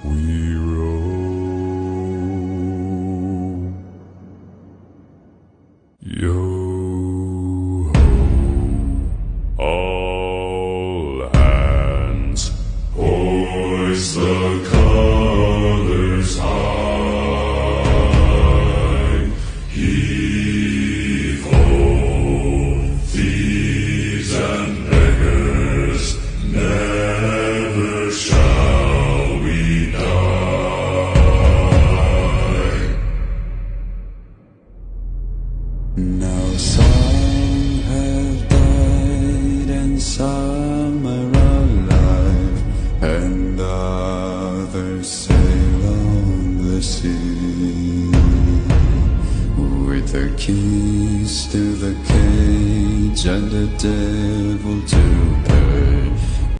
we roam. Yo ho, all hands, hoist the colors high. Heave ho, thieves and beggars, never shall we die. Now some have died and some are alive, and others sail on the sea, with the keys to the cage and the devil to